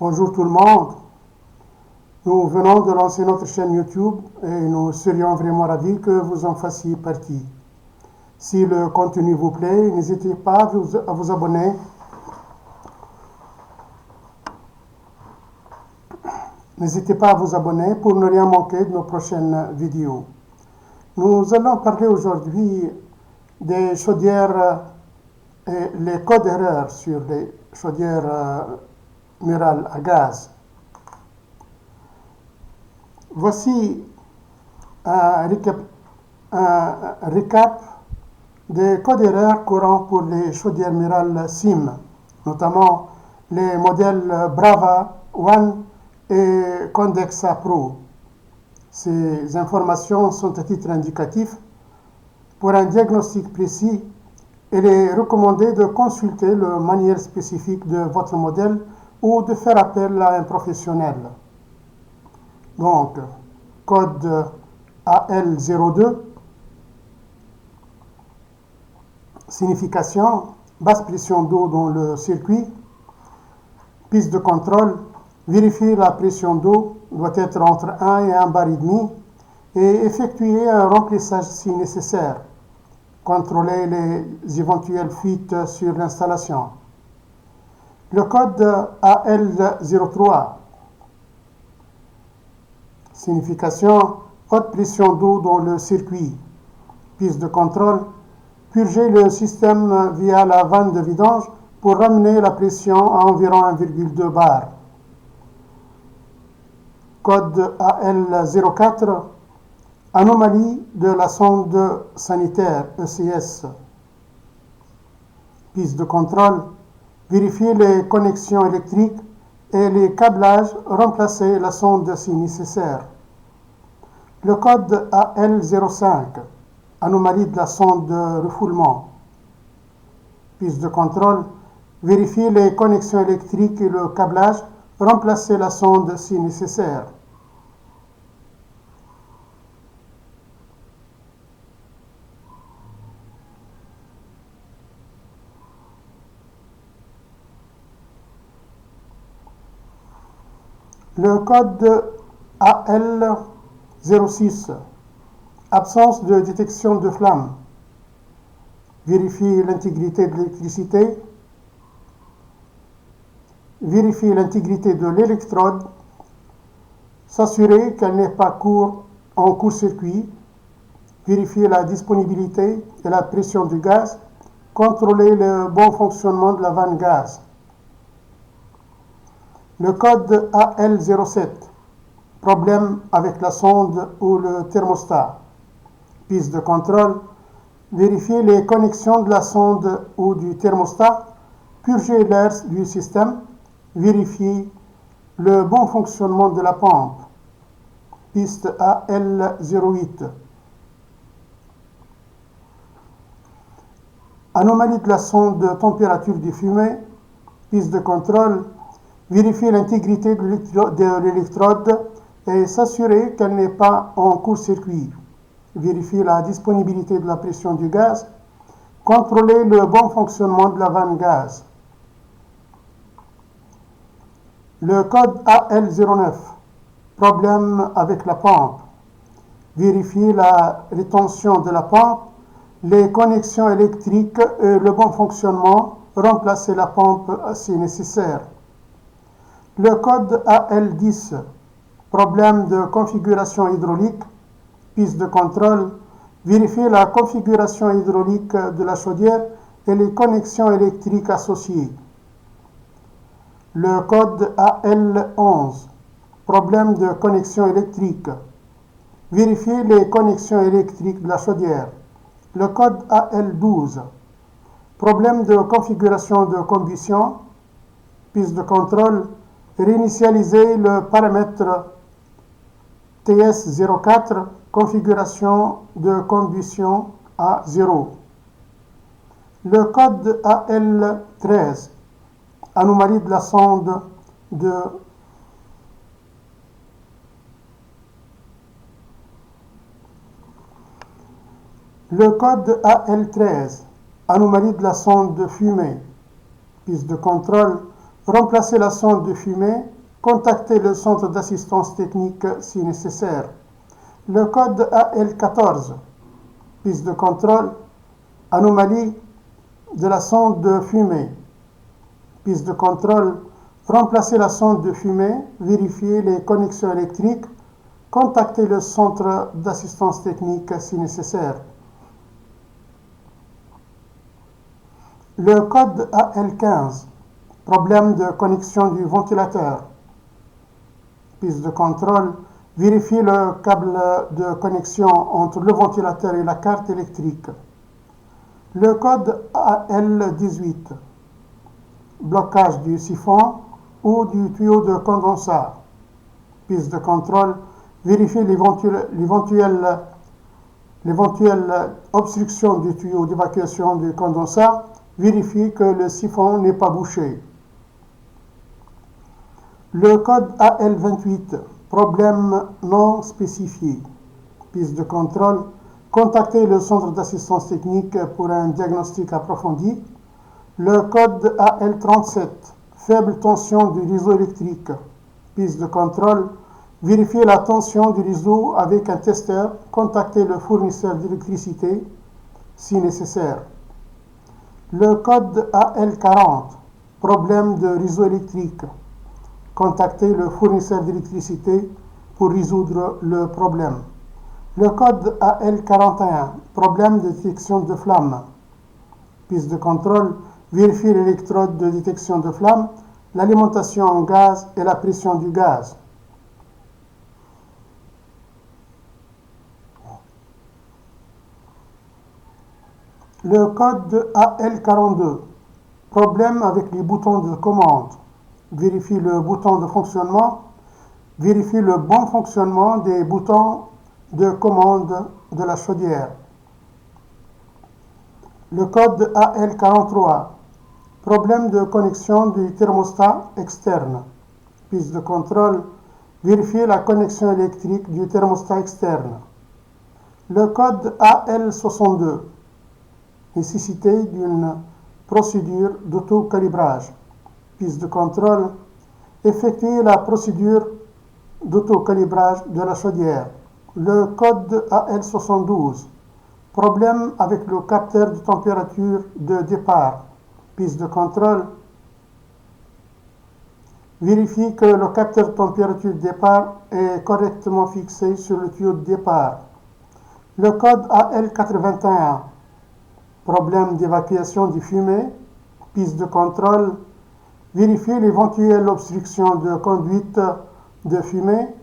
Bonjour tout le monde. Nous venons de lancer notre chaîne YouTube et nous serions vraiment ravis que vous en fassiez partie. Si le contenu vous plaît, n'hésitez pas à vous abonner. N'hésitez pas à vous abonner pour ne rien manquer de nos prochaines vidéos. Nous allons parler aujourd'hui des chaudières et les codes d'erreur sur les chaudières murales à gaz. Voici un récap des codes d'erreur courants pour les chaudières murales SIM, notamment les modèles Brava One et Condexa Pro. Ces informations sont à titre indicatif. Pour un diagnostic précis, il est recommandé de consulter le manuel spécifique de votre modèle ou de faire appel à un professionnel. Donc, code AL02, signification, basse pression d'eau dans le circuit, piste de contrôle, vérifier la pression d'eau doit être entre 1 et 1,5 bar et effectuer un remplissage si nécessaire. Contrôler les éventuelles fuites sur l'installation. Le code AL03, signification, haute pression d'eau dans le circuit, piste de contrôle, purger le système via la vanne de vidange pour ramener la pression à environ 1,2 bar. Code AL04, anomalie de la sonde sanitaire ECS. Piste de contrôle, vérifier les connexions électriques et les câblages, remplacer la sonde si nécessaire. Le code AL05, anomalie de la sonde de refoulement. Piste de contrôle, vérifier les connexions électriques et le câblage, remplacer la sonde si nécessaire. Le code AL06, absence de détection de flamme. Vérifier l'intégrité de l'électricité. Vérifier l'intégrité de l'électrode. S'assurer qu'elle n'est pas en court-circuit. Vérifier la disponibilité et la pression du gaz. Contrôler le bon fonctionnement de la vanne gaz. Le code AL07, problème avec la sonde ou le thermostat. Piste de contrôle, vérifier les connexions de la sonde ou du thermostat, purger l'air du système, vérifier le bon fonctionnement de la pompe. Piste AL08. Anomalie de la sonde de température des fumées, piste de contrôle, vérifier l'intégrité de l'électrode et s'assurer qu'elle n'est pas en court-circuit. Vérifier la disponibilité de la pression du gaz. Contrôler le bon fonctionnement de la vanne gaz. Le code AL09, problème avec la pompe. Vérifier la rétention de la pompe, les connexions électriques et le bon fonctionnement. Remplacer la pompe si nécessaire. Le code AL10, problème de configuration hydraulique, piste de contrôle, vérifier la configuration hydraulique de la chaudière et les connexions électriques associées. Le code AL11, problème de connexion électrique, vérifier les connexions électriques de la chaudière. Le code AL12, problème de configuration de combustion, piste de contrôle, réinitialiser le paramètre TS04, configuration de combustion à 0. Le code AL13, anomalie de la sonde de Le code AL13, anomalie de la sonde de fumée, piste de contrôle, remplacer la sonde de fumée, contacter le centre d'assistance technique si nécessaire. Le code AL14, piste de contrôle, anomalie de la sonde de fumée. Piste de contrôle, remplacer la sonde de fumée, vérifier les connexions électriques, contacter le centre d'assistance technique si nécessaire. Le code AL15, problème de connexion du ventilateur. Piste de contrôle, vérifier le câble de connexion entre le ventilateur et la carte électrique. Le code AL18, blocage du siphon ou du tuyau de condensat. Piste de contrôle, vérifier l'éventuelle obstruction du tuyau d'évacuation du condensat. Vérifier que le siphon n'est pas bouché. Le code AL28, problème non spécifié. Piste de contrôle, contacter le centre d'assistance technique pour un diagnostic approfondi. Le code AL37, faible tension du réseau électrique. Piste de contrôle, vérifier la tension du réseau avec un testeur, contacter le fournisseur d'électricité si nécessaire. Le code AL40, problème de réseau électrique. Contacter le fournisseur d'électricité pour résoudre le problème. Le code AL41, problème de détection de flamme. Piste de contrôle, vérifier l'électrode de détection de flamme, l'alimentation en gaz et la pression du gaz. Le code AL42, problème avec les boutons de commande. Vérifier le bouton de fonctionnement. Vérifier le bon fonctionnement des boutons de commande de la chaudière. Le code AL43, problème de connexion du thermostat externe. Piste de contrôle, vérifier la connexion électrique du thermostat externe. Le code AL62, nécessité d'une procédure d'autocalibrage. Piste de contrôle, effectuer la procédure d'autocalibrage de la chaudière. Le code AL72, problème avec le capteur de température de départ. Piste de contrôle, vérifier que le capteur de température de départ est correctement fixé sur le tuyau de départ. Le code AL81, problème d'évacuation des fumées. Piste de contrôle, vérifier l'éventuelle obstruction de conduite de fumée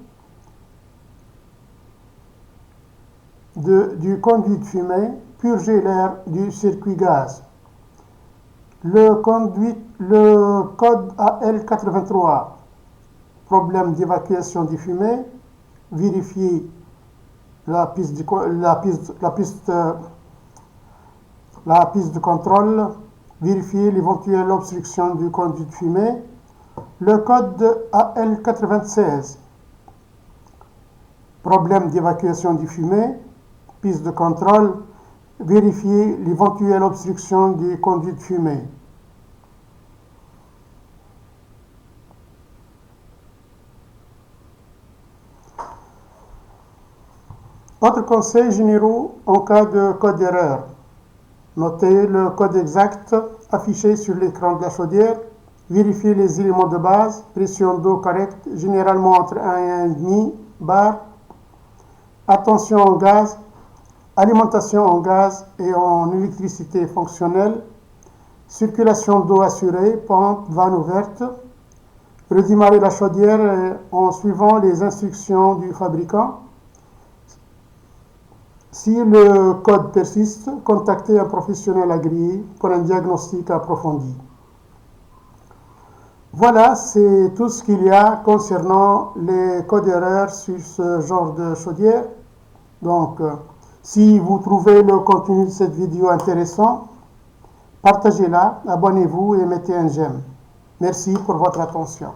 du conduit de fumée, purger l'air du circuit gaz. Le code AL83, problème d'évacuation des fumées, vérifier la piste de contrôle, vérifier l'éventuelle obstruction du conduit de fumée. Le code AL96, problème d'évacuation du fumée, piste de contrôle, vérifier l'éventuelle obstruction du conduit de fumée. Autres conseils généraux en cas de code d'erreur. Notez le code exact affiché sur l'écran de la chaudière. Vérifiez les éléments de base. Pression d'eau correcte, généralement entre 1 et 1,5 bar. Attention au gaz. Alimentation en gaz et en électricité fonctionnelle. Circulation d'eau assurée, pompe, vanne ouverte. Redémarrer la chaudière en suivant les instructions du fabricant. Si le code persiste, contactez un professionnel agréé pour un diagnostic approfondi. Voilà, c'est tout ce qu'il y a concernant les codes d'erreur sur ce genre de chaudière. Donc, si vous trouvez le contenu de cette vidéo intéressant, partagez-la, abonnez-vous et mettez un j'aime. Merci pour votre attention.